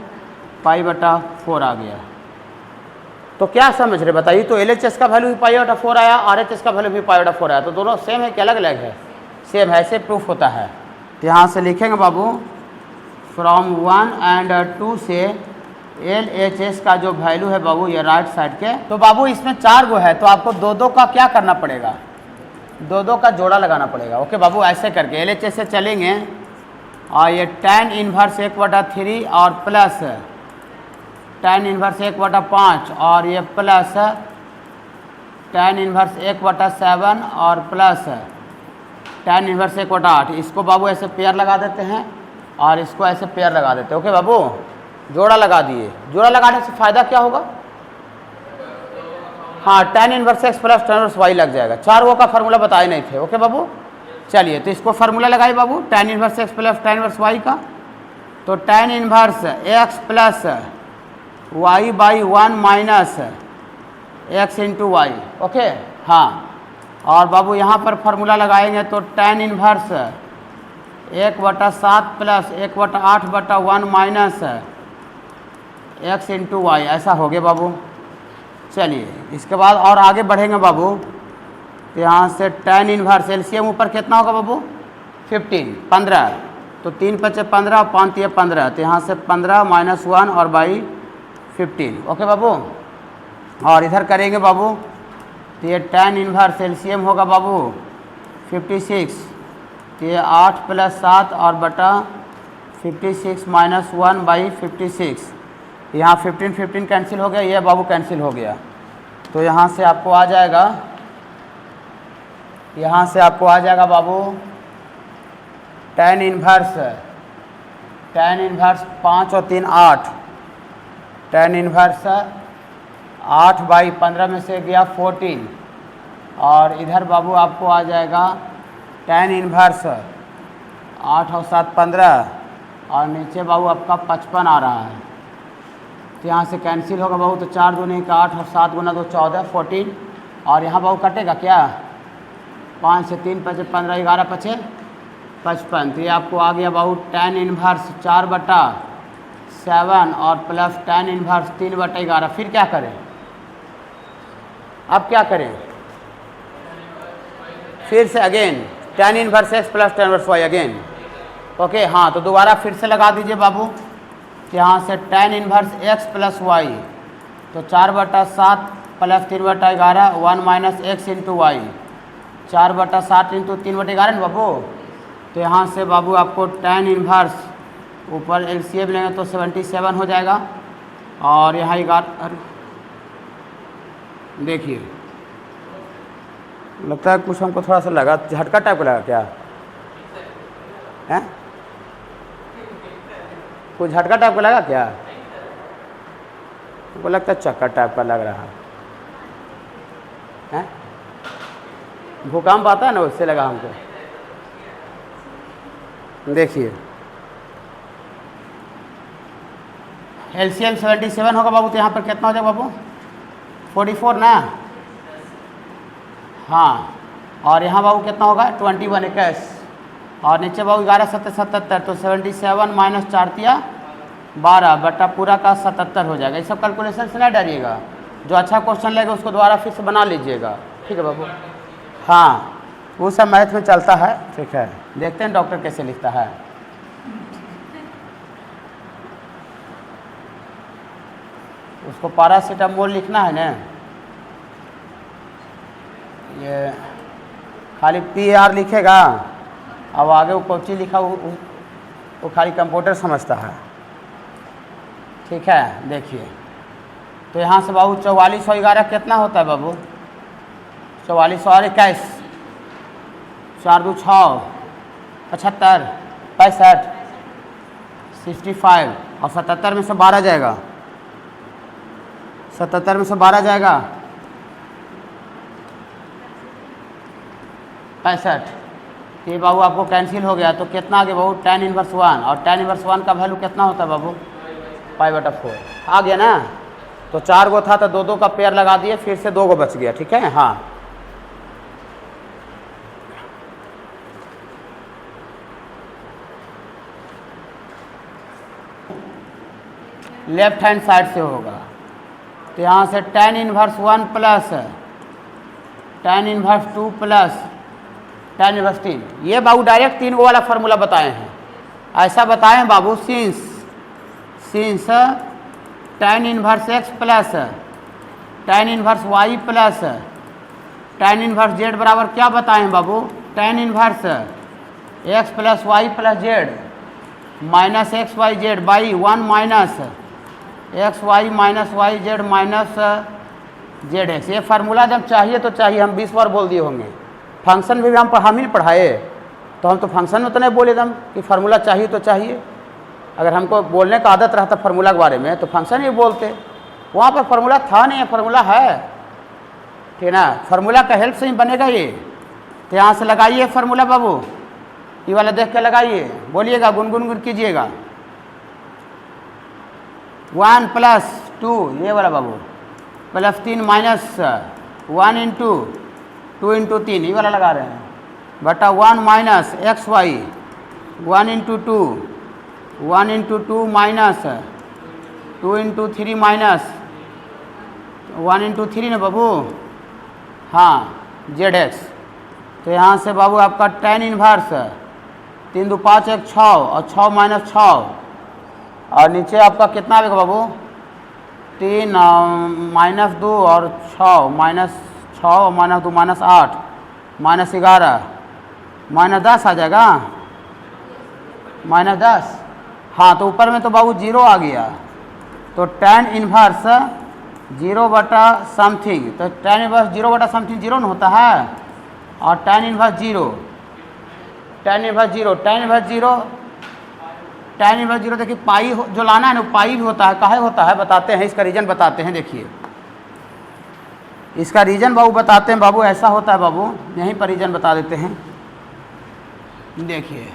π/4 आ गया। तो क्या समझ रहे बताइए, तो LHS का वैल्यू भी π/4 आया, RHS का वैल्यू भी π/4 आया, तो दोनों सेम है कि अलग अलग है? सेम है, ऐसे प्रूफ होता है। तो यहाँ से लिखेंगे बाबू फ्रॉम 1 एंड 2 से LHS का जो वैल्यू है बाबू ये राइट साइड के, तो बाबू इसमें 4 गो है, तो आपको 2 का क्या करना पड़ेगा, दो का जोड़ा लगाना पड़ेगा। ओके बाबू, ऐसे करके LHS से चलेंगे और ये tan इन्वर्स 1/3 और प्लस tan इन्वर्स 1/5 और ये प्लस tan इन्वर्स 1/7 और प्लस tan इन्वर्स 1/8। इसको बाबू ऐसे पेयर लगा देते हैं और इसको ऐसे पेयर लगा देते हैं। ओके बाबू, जोड़ा लगा दिए। जोड़ा लगाने से फ़ायदा क्या होगा? हाँ, tan inverse x plus tan inverse y लग जाएगा। 4 वो का फार्मूला बताए नहीं थे। ओके बाबू, चलिए तो इसको फार्मूला लगाइए बाबू, tan inverse x plus tan inverse y का। तो tan inverse x plus y by 1 minus x into Y. Okay, हाँ, और बाबू यहाँ पर फार्मूला लगाएंगे तो tan inverse 1/7 plus 1/8/1 minus x into Y, ऐसा हो गया बाबू। चलिए इसके बाद और आगे बढ़ेंगे बाबू, तो यहाँ से tan इन्वर्स एलसीएम ऊपर कितना होगा बाबू? 15, तो 3 × 5 = 15 और 5 × 15, तो यहाँ से 15 - 1 और बाई 15। ओके बाबू, और इधर करेंगे बाबू तो ये tan इन्वर्स एलसीएम होगा बाबू 56, तो ये 8 + 7 और बटा 56 - 1/56। यहाँ 15 कैंसिल हो गया, ये बाबू कैंसिल हो गया। तो यहाँ से आपको आ जाएगा, बाबू tan इन्वर्स 5 और 3 8, tan इन्वर्स 8/15 में से गया 14, और इधर बाबू आपको आ जाएगा tan इन्वर्स 8 और 7 15, और नीचे बाबू आपका 55 आ रहा है। तो यहाँ से कैंसिल होगा बाबू, तो 4 दूनी 8 और 7 × 2 14 14, और यहाँ बाबू कटेगा क्या? 5 से 3 × 5 = 15, 11 × 5 = 55। तो ये आपको आ गया बाबू tan इन्वर्स 4/7 और प्लस tan इन्वर्स 3/11। फिर क्या करें? अब क्या करें? फिर से again tan inverse x plus tan inverse y again. Okay, हाँ, तो दोबारा फिर से लगा दीजिए बाबू, यहाँ से tan inverse x plus y, तो 4/7 plus 3/11 1 minus x into Y, 4/7 into 3/11 ना बाबू। तो यहाँ से बाबू आपको tan इन्वर्स ऊपर एलसीएम लेंगे तो 77 हो जाएगा, और यहाँ 11। देखिए लगता है कुछ हमको थोड़ा सा लगा, झटका टाइप का लगा क्या है? कुछ झटका टाइप का लगा क्या? हमको लगता है चक्कर टाइप का लग रहा है। भूकंप आता है ना, उससे लगा हमको। देखिए एलसीएम 77 होगा बाबू, तो यहाँ पर कितना हो जाएगा बाबू? 44 ना। हाँ, और यहाँ बाबू कितना होगा? 21 21, और नीचे बाबू 11 7 77, तो 77 - 4 × 12 बटा पूरा का 77 हो जाएगा। ये सब कैलकुलेशन से ना डरिएगा, जो अच्छा क्वेश्चन लगेगा उसको दोबारा फिर से बना लीजिएगा। ठीक है बाबू, हाँ, वो सब मैथ में चलता है। ठीक है, देखते हैं डॉक्टर कैसे लिखता है। उसको पैरासीटामोल लिखना है ना, ये खाली PR लिखेगा, अब आगे वो कोची लिखा वो खाली कंप्यूटर समझता है। ठीक है, देखिए तो यहाँ से बाबू 44 और 11 कितना होता है बाबू? 44 और 21, 4 2 6 75 65 65, और 77 में से 12 जाएगा, 77 में से 12 जाएगा 65। ये बाबू आपको कैंसिल हो गया, तो कितना आ गया बाबू? tan इन्वर्स 1, और tan इन्वर्स 1 का वैल्यू कितना होता है बाबू? π/4 आ गया ना। तो 4 गो था तो 2 का पेयर लगा दिए, फिर से 2 गो बच गया। ठीक है, हाँ, लेफ्ट हैंड साइड से होगा। तो यहाँ से tan inverse 1 plus tan inverse 2 plus tan inverse 3, ये बाबू डायरेक्ट 3 गो वाला फार्मूला बताए हैं। ऐसा बताए हैं बाबू, since tan inverse x plus tan inverse y plus tan inverse z बराबर क्या बताएं बाबू, tan inverse x plus y plus z minus x y z by 1 minus x y minus y z minus z x. ये formula जब चाहिए तो चाहिए, हम 20 बार बोल दिए होंगे। फंक्शन भी हम ही पढ़ाए, तो हम तो फंक्शन में तो नहीं बोले दम कि फार्मूला चाहिए तो चाहिए। अगर हमको बोलने का आदत रहता फार्मूला के बारे में तो फंक्शन ही बोलते। वहाँ पर फार्मूला था नहीं, फार्मूला है, ठीक है ना। फार्मूला का हेल्प से ही बनेगा ये। तो यहाँ से लगाइए फार्मूला बाबू, ये वाला देख के लगाइए, बोलिएगा, गुनगुन कीजिएगा। 1 प्लस 2 ये वाला बाबू, प्लस 3 माइनस 1 इंटू 2 इंटू 3 ये वाला लगा रहे हैं, बटा 1 minus x Y 1 into 2 1 into 2 minus 2 into 3 minus 1 into 3 ना बाबू, हाँ जेड एक्स। तो यहाँ से बाबू आपका tan इनवर्स 3 2 5 1 6 और 6 माइनस 6 और नीचे आपका कितना आएगा बाबू 3 माइनस 2 और 6 minus 6 minus 2 minus 8 minus 11 minus 10 आ जाएगा, माइनस 10। हाँ तो ऊपर में तो बाबू 0 आ गया, तो tan इनवर्स 0 बटा समथिंग, तो tan इनवर्स 0 बटा समथिंग 0 न होता है, और tan inverse 0 tan inverse 0 tan inverse 0 tan inverse 0 देखिए पाई जो लाना है ना पाई भी होता है, काहे होता है बताते हैं, इसका रीजन बताते हैं। देखिए इसका रीजन बाबू बताते हैं बाबू, ऐसा होता है बाबू, यहीं पर रीजन बता देते हैं। देखिए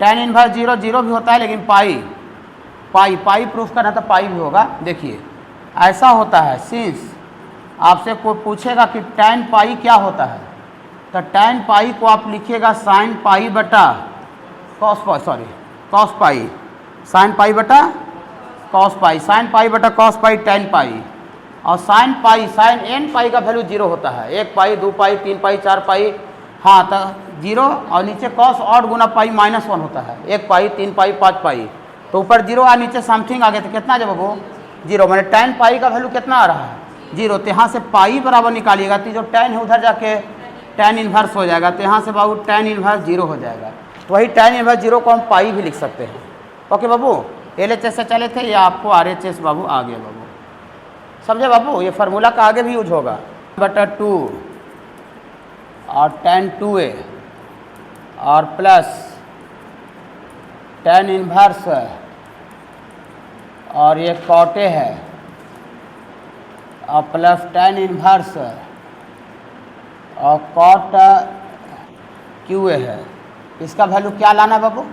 tan इनवर्स 0 0 भी होता है, लेकिन पाई प्रूफ करना तो पाई भी होगा। देखिए ऐसा होता है, सिंस आपसे कोई पूछेगा कि tan पाई क्या होता है, तो tan पाई को आप लिखिएगा sin पाई बटा cos पाई, sin पाई बटा cos पाई, sin पाई बटा cos पाई tan पाई, और sin पाई sin n पाई का वैल्यू 0 होता है, 1 पाई 2 पाई 3 पाई 4 पाई, हाँ तो 0, और नीचे cos ऑड गुना पाई माइनस 1 होता है, 1 पाई 3 पाई 5 पाई, तो ऊपर 0 और नीचे समथिंग आ गया, तो कितना जब वो 0, मैंने tan पाई का वैल्यू कितना आ रहा है 0, तो यहाँ से पाई बराबर निकालिएगा, तो जो tan है उधर जाके tan इनवर्स हो जाएगा, तो यहाँ से बाबू tan इनवर्स 0 हो जाएगा। तो वही tan इनवर्स 0 को हम पाई भी लिख सकते हैं। ओके बाबू, LHS से चले थे, या आपको RHS बाबू आ गया बाबू, समझे बाबू, ये फार्मूला का आगे भी यूज होगा, बटा 2 और tan 2a और प्लस tan इनवर्स और ये cot a है, और प्लस tan इनवर्स और cot QA है। इसका वैल्यू क्या लाना है बाबू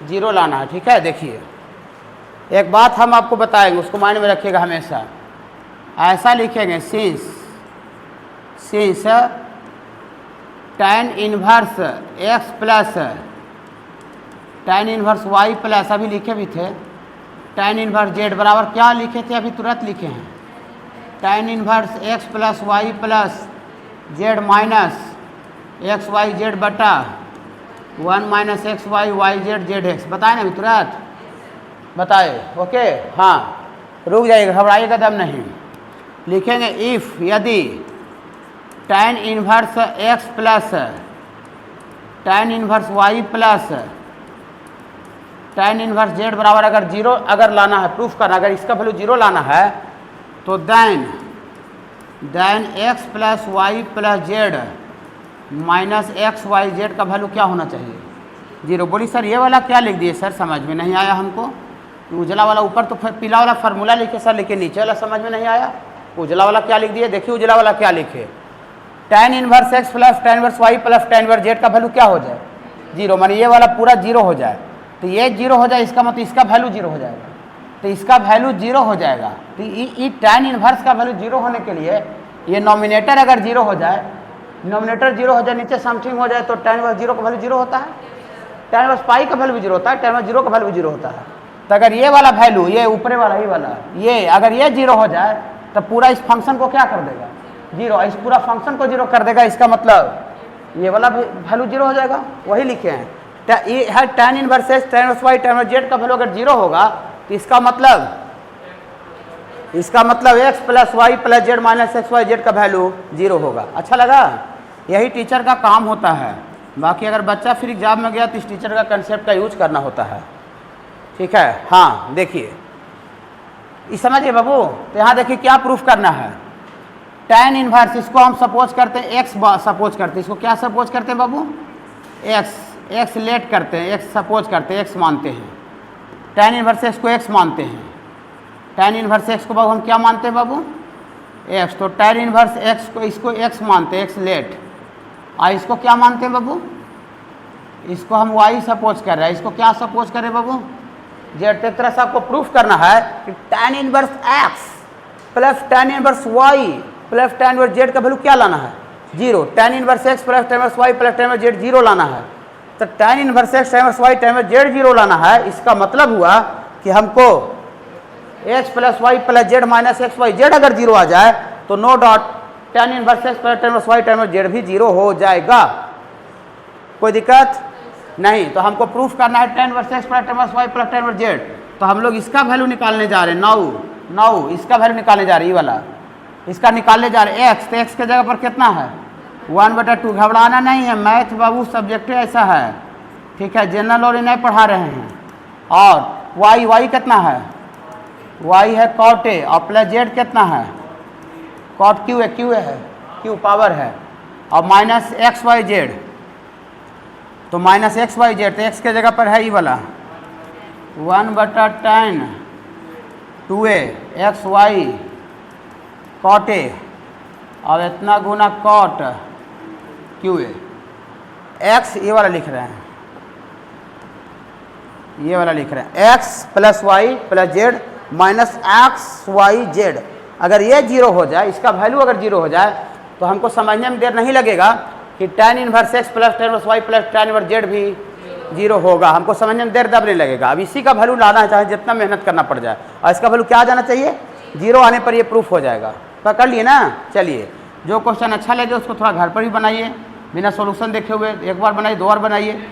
0 लाना है, ठीक है। देखिए एक बात हम आपको बताएंगे, उसको माइंड में रखिएगा हमेशा, ऐसा लिखेंगे since tan inverse x plus tan inverse y plus, अभी लिखे भी थे tan इनवर्स z बराबर क्या लिखे थे, अभी तुरंत लिखे हैं, tan inverse x plus y plus z minus x y z बटा 1 minus x y y z z x, बताए ना अभी तुरंत बताए। ओके हाँ रुक जाइएगा, घबराइएगा दम नहीं, लिखेंगे इफ़ यदि tan inverse x plus tan inverse y plus tan inverse z बराबर अगर 0 अगर लाना है, प्रूफ करना, अगर इसका वैल्यू 0 लाना है, तो then x plus y plus z minus x y z का वैल्यू क्या होना चाहिए 0। बोली सर ये वाला क्या लिख दिए सर, समझ में नहीं आया हमको, उजला वाला ऊपर तो पीला वाला फार्मूला लिखे सर, लेकिन नीचे वाला समझ में नहीं आया, उजला वाला क्या लिख दिए, देखिए उजला वाला क्या लिखे, tan inverse x plus tan inverse y plus tan inverse z का वैल्यू क्या हो जाए 0, माने ये वाला पूरा 0 हो जाए, तो ये 0 हो जाए, इसका मतलब इसका वैल्यू 0 हो जाएगा, तो इसका वैल्यू 0 हो जाएगा। तो ये tan इनवर्स का वैल्यू 0 होने के लिए ये नॉमिनेटर अगर 0 हो जाए, नॉमिनेटर 0 हो जाए, नीचे समथिंग हो जाए, तो tan इनवर्स 0 का वैल्यू 0 होता है, tan इनवर्स पाई का वैल्यू भी 0 होता है, tan इनवर्स 0 का वैल्यू 0 होता है। तो अगर ये वाला वैल्यू, ये ऊपरे वाला ही वाला, ये अगर ये 0 हो जाए तो पूरा इस फंक्शन को क्या कर देगा 0, इस पूरा फंक्शन को 0 कर देगा, इसका मतलब ये वाला वैल्यू 0 हो जाएगा, वही लिखे हैं। ये है tan inverse x tan inverse y tan inverse z का वैल्यू अगर 0 होगा, तो इसका मतलब इसका मतलब x plus y plus z minus x y z का वैल्यू 0 होगा। अच्छा लगा? यही टीचर का काम होता है। बाकी अगर बच्चा फिर एग्जाम में गया तो इस टीचर का कंसेप्ट का यूज करना होता है। ठीक है? हाँ, देखिए इस समझिए बाबू। तो यहाँ देखिए क्या प्रूफ करना है। tan इनवर्स, इसको हम सपोज करते हैं x सपोज करते हैं। इसको क्या सपोज करते हैं बाबू? x लेट करते हैं, x सपोज करते हैं, x मानते हैं। tan इनवर्स x को x मानते हैं। tan इनवर्स x को बाबू हम क्या मानते हैं बाबू? x। तो tan इनवर्स x को, इसको x मानते हैं, x लेट। और इसको क्या मानते हैं बाबू? इसको हम y सपोज कर रहे हैं। इसको क्या सपोज करें बाबू? जेड। एक तरह से आपको प्रूफ करना है कि tan inverse x plus tan inverse y plus tan inverse z का वैल्यू क्या लाना है? 0। tan inverse x plus tan inverse y plus tan inverse z 0 लाना है। तो tan inverse x tan inverse y tan inverse z 0 लाना है। इसका मतलब हुआ कि हमको x plus y plus z minus x y z अगर 0 आ जाए तो no doubt tan inverse x plus tan inverse y tan inverse z भी 0 हो जाएगा। कोई दिक्कत नहीं। तो हमको प्रूफ करना है tan inverse x plus tan inverse y plus tan inverse z। तो हम लोग इसका वैल्यू निकालने जा रहे हैं। नाउ इसका वैल्यू निकालने जा रहे हैं, ये वाला इसका निकालने जा रहे हैं x। तो x के जगह पर कितना है? 1/2। घबराना नहीं है, मैथ बाबू सब्जेक्ट ऐसा है। ठीक है? जनरल और नहीं पढ़ा रहे हैं। और y कितना है? y है cot a और प्लस z कितना है? cot q है, q पावर है। और माइनस एक्स वाई जेड, तो माइनस एक्स वाई जेड, तो x के जगह पर है ये वाला 1/tan 2a x Y cot A और इतना गुना कॉट क्यू ए। एक्स ये वाला लिख रहे हैं, ये वाला लिख रहे हैं x plus y plus z minus x y z. अगर ये 0 हो जाए, इसका वैल्यू अगर 0 हो जाए तो हमको समझने में देर नहीं लगेगा कि tan inverse x plus tan inverse y plus tan inverse z भी 0 होगा। हमको समझने में देर दब नहीं लगेगा। अब इसी का वैल्यू लाना है, चाहे जितना मेहनत करना पड़ जाए। और इसका वैल्यू क्या आ जाना चाहिए? 0 आने पर ये प्रूफ हो जाएगा। पकड़ लिए ना? चलिए, जो क्वेश्चन अच्छा लगे उसको थोड़ा घर पर भी बनाइए, बिना सॉल्यूशन देखे हुए। एक बार बनाइए, 2 बार बनाइए।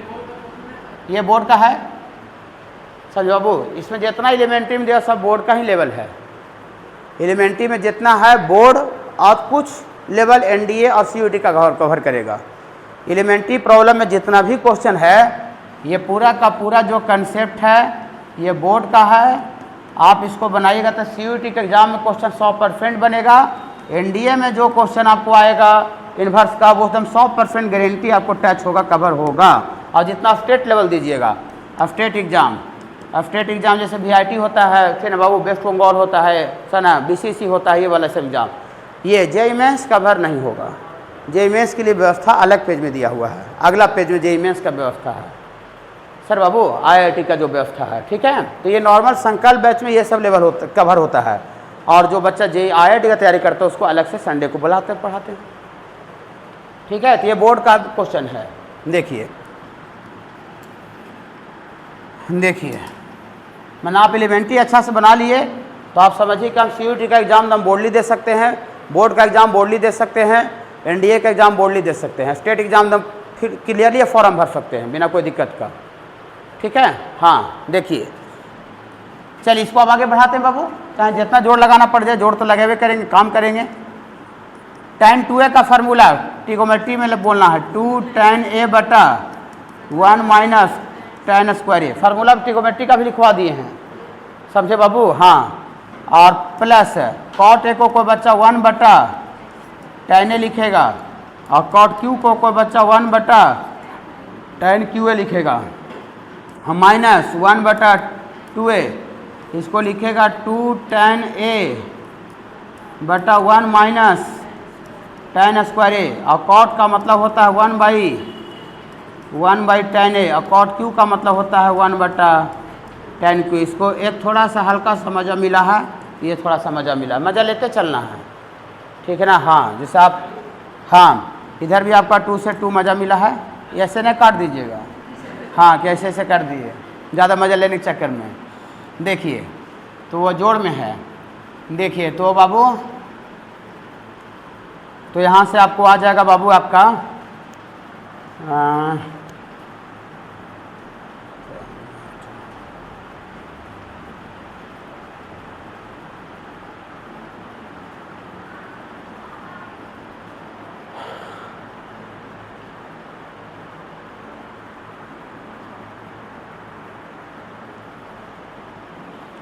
ये बोर्ड का है समझो बाबू। इसमें जितना एलिमेंट्री में दिया सब बोर्ड का ही लेवल है। एलिमेंट्री में जितना है बोर्ड और कुछ लेवल एनडीए और सीयूटी का कवर करेगा। एलिमेंट्री प्रॉब्लम में जितना भी क्वेश्चन है, ये पूरा का पूरा जो कंसेप्ट है ये बोर्ड का है। आप इसको बनाइएगा तो सीयूटी के एग्जाम में क्वेश्चन 100% बनेगा। एनडीए में जो क्वेश्चन आपको आएगा इन्वर्स का, वो एकदम 100% गारंटी आपको टच होगा, कवर होगा। और जितना स्टेट लेवल दीजिएगा, स्टेट एग्जाम जैसे वीआईटी होता है, फिर बाबू वेस्ट बंगाल होता है, सना बीसीसी होता है, ये वाला सब एग्जाम, ये जेईई मेंस कवर नहीं होगा। जेईई मेंस के लिए व्यवस्था अलग पेज में दिया हुआ है। अगला पेज में जेईई मेंस का व्यवस्था है सर बाबू, आईआईटी का जो व्यवस्था है। ठीक है? तो ये नॉर्मल संकल्प बैच में ये सब लेवल कवर होता है। और जो बच्चा जेईई आईआईटी का तैयारी करता है उसको अलग से संडे को बुलाते पढ़ाते हैं। ठीक है? तो ये बोर्ड का क्वेश्चन है। देखिए मैंने आप एलिमेंट्री अच्छा से बना लिए तो आप समझिए कि हम सीयूटी का एग्जाम हम बोर्डली दे सकते हैं, बोर्ड का एग्जाम बोर्डली दे सकते हैं, एनडीए का एग्जाम बोर्डली दे सकते हैं, स्टेट एग्जाम हम फिर क्लियरली फॉर्म भर सकते हैं बिना कोई दिक्कत का। ठीक है? हाँ, देखिए चलिए इसको अब आगे बढ़ाते हैं बाबू। चाहे जितना जोड़ लगाना पड़ जाए, जोड़ तो लगे हुए करेंगे, काम करेंगे। tan 2a का फार्मूला ट्रिगोनोमेट्री में बोलना है 2 tan a बटा 1 माइनस tan स्क्वायर ए। फार्मूला ट्रिगोनोमेट्री का भी लिखवा दिए हैं, समझे बाबू? हाँ। और प्लस कॉट ए को कोई बच्चा 1 बटा tan a लिखेगा और कॉट क्यू को कोई बच्चा 1 बटा tan क्यू ए लिखेगा। हम माइनस 1 बटा 2a, इसको लिखेगा 2 tan a बटा 1 माइनस tan स्क्वायर ए। और कॉट का मतलब होता है 1 बाई tan a और कॉट क्यू का मतलब होता है 1 बटा tan क्यू। इसको एक थोड़ा सा हल्का सा मज़ा मिला है, ये थोड़ा सा मज़ा मिला, मज़ा लेते चलना है। ठीक है ना? हाँ, जैसे आप, हाँ इधर भी आपका 2 से 2 मज़ा मिला है, ऐसे नहीं काट दीजिएगा। हाँ, कैसे ऐसे कर दिए ज़्यादा मज़ा लेने के चक्कर में। देखिए तो वो जोड़ में है। देखिए तो बाबू, तो यहाँ से आपको आ जाएगा बाबू आपका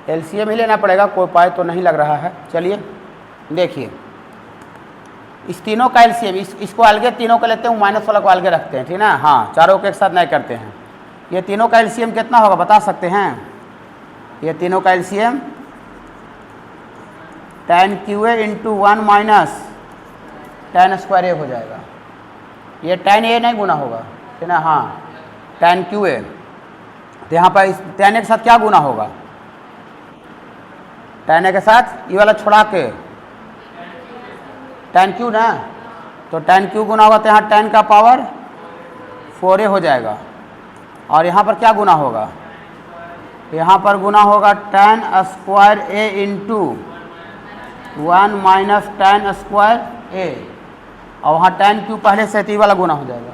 एलसीएम ही लेना पड़ेगा, कोई उपाय तो नहीं लग रहा है। चलिए देखिए, इस तीनों का एलसीएम, इसको अलगे तीनों का लेते हैं, माइनस वाला को अलगे रखते हैं, ठीक ना। हाँ, चारों को एक साथ नहीं करते हैं। ये तीनों का एलसीएम कितना होगा बता सकते हैं? ये तीनों का LCM tan QA into 1 minus tan square A हो जाएगा। ये tan ए नहीं गुना होगा, ठीक ना। हाँ, tan QA, तो यहाँ पर इस tan ए के साथ क्या गुना होगा? tan ए के साथ ये वाला छोड़ा के tan Q ना, तो tan Q गुना होगा, तो यहाँ tan का पावर 4a हो जाएगा। और यहाँ पर क्या गुना होगा? यहाँ पर गुना होगा tan square A into 1 minus tan square A, और वहाँ tan Q पहले से ही वाला गुना हो जाएगा।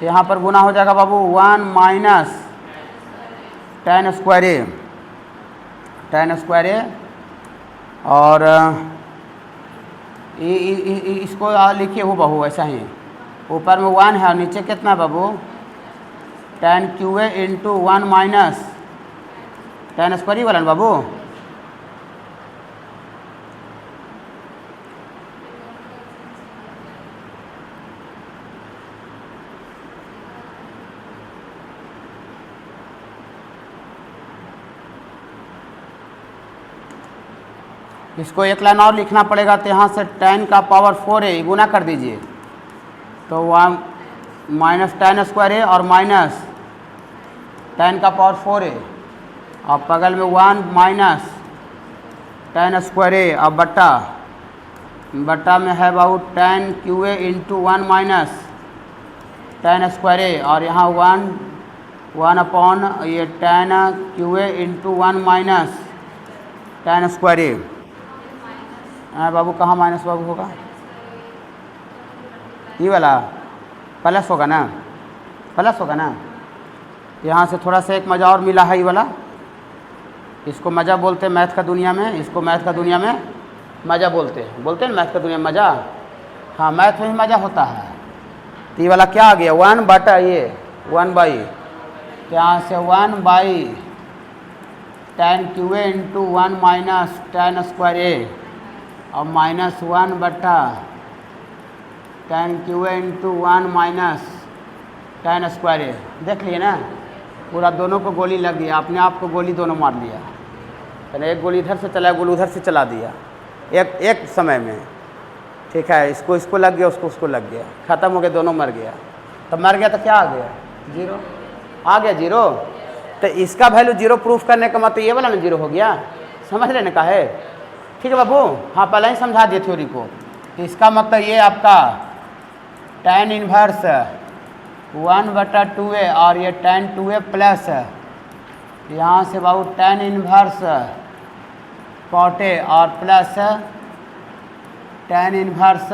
तो यहाँ पर गुना हो जाएगा बाबू 1 माइनस tan स्क्वायर ए, और इसको लिखिए वो बहू ऐसा ही, ऊपर में 1 है और नीचे कितना है बाबू? tan QA into 1 minus tan square ही वाला ना बाबू। इसको एक लाइन और लिखना पड़ेगा, तो यहाँ से tan का पावर 4a गुना कर दीजिए, तो 1 माइनस tan स्क्वायर ए और माइनस tan का पावर 4a, और बगल में 1 माइनस tan स्क्वायर ए, और बट्टा में है बाबू tan QA into 1 minus tan square A, और यहाँ 1 अपॉन ये tan QA into 1 minus tan square A. बाबू कहाँ माइनस बाबू होगा? ये वाला प्लस होगा ना, प्लस होगा ना। यहाँ से थोड़ा सा एक मज़ा और मिला है, ये वाला, इसको मज़ा बोलते हैं मैथ का दुनिया में, इसको मैथ का दुनिया में मज़ा बोलते हैं ना, मैथ का दुनिया में मज़ा। हाँ, मैथ में ही मज़ा होता है। तो ये वाला क्या आ गया? 1 बटा ये 1 बाई, तो यहाँ से 1 by tan QA into 1 minus tan square A, और माइनस 1 बटा tan QA into 1 minus tan square A. देख लिए ना, पूरा दोनों को गोली लग गया, अपने आप को गोली दोनों मार लिया। पहले एक गोली इधर से चला, गोली उधर से चला दिया एक समय में, ठीक है। इसको लग गया, उसको लग गया, ख़त्म हो गया, दोनों मर गया। तो मर गया तो क्या आ गया? 0 आ गया, 0। तो इसका वैल्यू 0 प्रूफ करने का मतलब ये वाला ना 0 हो गया, समझ लेने का है, ठीक है बाबू। हाँ, पहले ही समझा दिए थ्योरी को। तो इसका मतलब ये आपका tan इन्वर्स 1 बटा 2a, और ये tan 2a प्लस यहाँ से बाबू tan इन्वर्स cot a, और plus tan inverse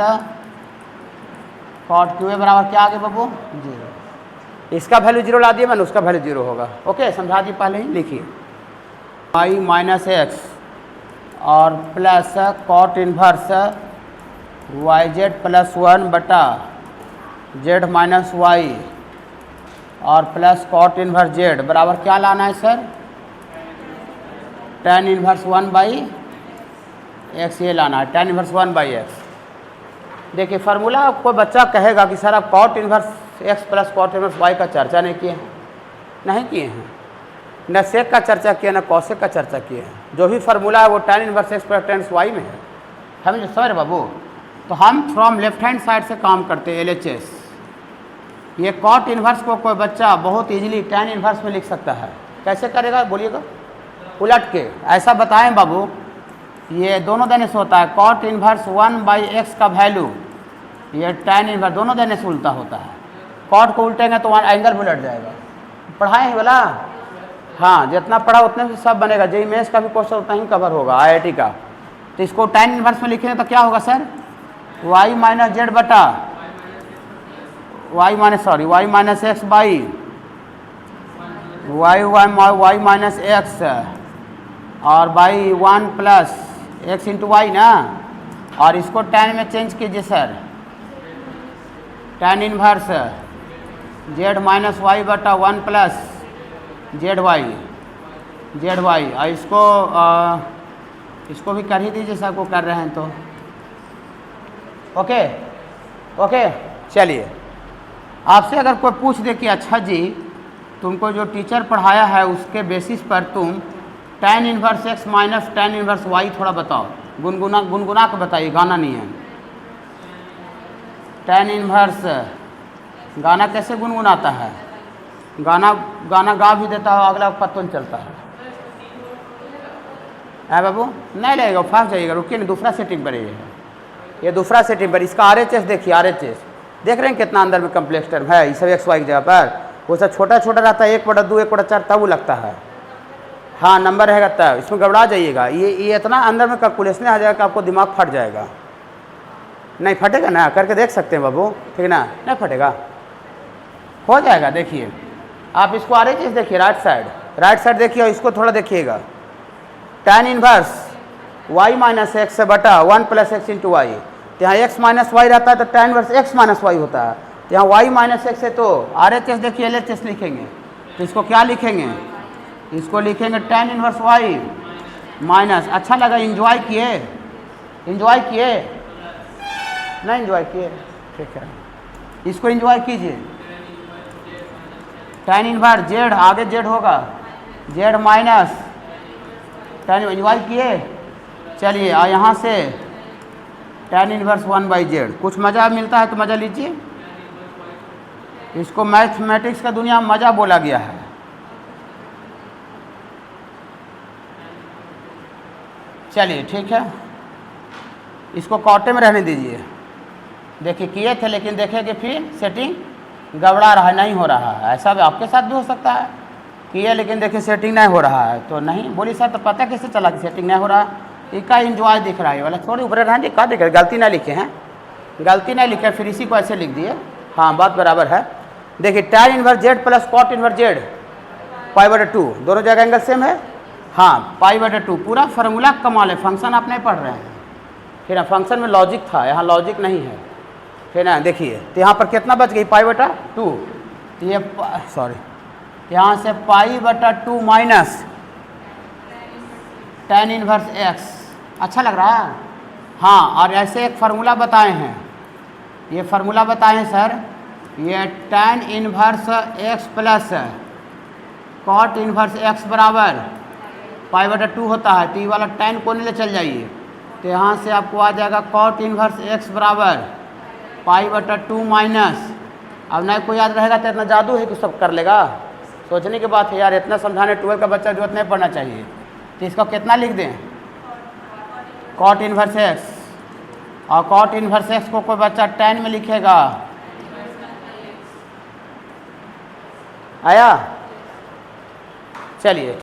cot QA बराबर क्या आ गया बाबू? 0। इसका वैल्यू 0 ला दिए मैंने, उसका वैल्यू 0 होगा। ओके, समझा दिए पहले ही। लिखिए y माइनस एक्स और plus cot inverse YZ plus 1 बटा Z माइनस वाई, और प्लस cot इन्वर्स Z बराबर क्या लाना है sir? tan inverse 1 by x, ये लाना है tan इन्वर्स 1 बाई एक्स। देखिए फार्मूला, कोई बच्चा कहेगा कि सर आप cot inverse x plus cot inverse y का चर्चा नहीं किए हैं, नहीं किए हैं, न सेक का चर्चा किया, न कॉसेक का चर्चा किए हैं। जो भी फार्मूला है वो tan inverse x plus tan y में है, हमें जो समझ बाबू। तो हम फ्रॉम लेफ्ट हैंड साइड से काम करते हैं, LHS। ये cot इन्वर्स को कोई बच्चा बहुत इजीली tan इन्वर्स में लिख सकता है। कैसे करेगा बोलिएगा? उलट के ऐसा बताएं बाबू, ये दोनों देने से होता है। cot इन्वर्स 1 बाई एक्स का वैल्यू, ये tan इन्वर्स दोनों देने से उल्टा होता है। cot को उल्टेंगे तो एंगल भी उलट जाएगा। पढ़ाएं बोला? हाँ, जितना पढ़ा उतने से सब बनेगा। जेईई मेंस का भी क्वेश्चन उतना ही कवर होगा, IIT का। तो इसको tan इन्वर्स में लिखेंगे तो क्या होगा सर? y माइनस जेड बटा y minus x by y minus x, और by 1 plus x into y ना, और इसको tan में चेंज कीजिए sir, tan inverse z minus y बटा 1 plus z y z y, और इसको भी कर ही दीजिए, सबको कर रहे हैं तो ओके ओके। चलिए, आपसे अगर कोई पूछ दे कि अच्छा जी तुमको जो टीचर पढ़ाया है उसके बेसिस पर तुम tan inverse x minus tan inverse y थोड़ा बताओ, गुनगुना के बताइए, गाना नहीं है। tan इनवर्स गाना कैसे गुनगुनाता है? गाना गा भी देता हो, अगला पता नहीं चलता है बाबू, नहीं लगेगा, फंस जाइएगा। रुकिए ना, दूसरा सेटिंग पर ये दूसरा सेटिंग पर इसका RHS देखिए, RHS देख रहे हैं कितना अंदर में कम्प्लेक्स टर्म है। ये सब एक्स वाई की जगह पर वो सब छोटा छोटा रहता है, 1/2 1/4 तब वो लगता है। हाँ, नंबर रहेगा तब, इसमें घबरा जाइएगा। ये इतना अंदर में कैलकुलेशन आ जाएगा कि आपको दिमाग फट जाएगा। नहीं फटेगा ना, करके देख सकते हैं बाबू, ठीक है ना, नहीं फटेगा, हो जाएगा। देखिए आप इसको RHS देखिए, राइट साइड देखिए, और इसको थोड़ा देखिएगा। tan inverse y minus x बटा 1 प्लस एक्स इंटू वाई, तो यहाँ x माइनस वाई रहता है तो tan inverse x minus y होता है। तो यहाँ y माइनस एक्स है तो RHS देखिए, LHS लिखेंगे तो इसको क्या लिखेंगे? इसको लिखेंगे tan इनवर्स y माइनस, अच्छा लगा, इंजॉय किए नहीं इंजॉय किए, ठीक है, इसको इंजॉय कीजिए। tan इनवर्स z, आगे z होगा, z माइनस tan इंजॉय किए। चलिए, और यहाँ से tan इनवर्स 1/z, कुछ मज़ा मिलता है तो मज़ा लीजिए। इसको मैथमेटिक्स का दुनिया में मज़ा बोला गया है। चलिए ठीक है, इसको कॉटे में रहने दीजिए। देखिए किए थे, लेकिन देखें कि फिर सेटिंग गड़बड़ा रहा है, नहीं हो रहा है। ऐसा भी आपके साथ भी हो सकता है, किए लेकिन देखिए सेटिंग नहीं हो रहा है, तो नहीं बोली सर, तो पता कैसे चला कि सेटिंग नहीं हो रहा? इसका इंजॉय दिख रहा है वाला, थोड़ी ऊपर रहने का दिख रहा है, गलती ना लिखे हैं, गलती नहीं लिखे, फिर इसी को ऐसे लिख दिए। हाँ, बात बराबर है। देखिए tan inverse z plus cot inverse z π/2, दोनों जगह एंगल सेम है। हाँ, π/2 पूरा फार्मूला कमाल है। फंक्शन आप नहीं पढ़ रहे हैं, फिर ना फंक्शन में लॉजिक था, यहाँ लॉजिक नहीं है, फिर ना देखिए। तो यहाँ पर कितना बच गई? π/2, ये सॉरी, यहाँ से π/2 माइनस tan इनवर्स x, अच्छा लग रहा है। हाँ, और ऐसे एक फार्मूला बताए हैं, ये फार्मूला बताए हैं सर, ये tan inverse x plus cot inverse x बराबर π/2 होता है। तो ये वाला tan कोने ले चल जाइए, तो यहाँ से आपको आ जाएगा कॉट इनवर्स x बराबर π/2 माइनस, अब नहीं कोई याद रहेगा तो इतना जादू है कि सब कर लेगा। सोचने की बात है यार, इतना समझाने 12 का बच्चा जरूरत नहीं पढ़ना चाहिए। तो इसको कितना लिख दें? कॉट इनवर्स x, और कॉट इनवर्स x को कोई बच्चा tan में लिखेगा, आया? चलिए।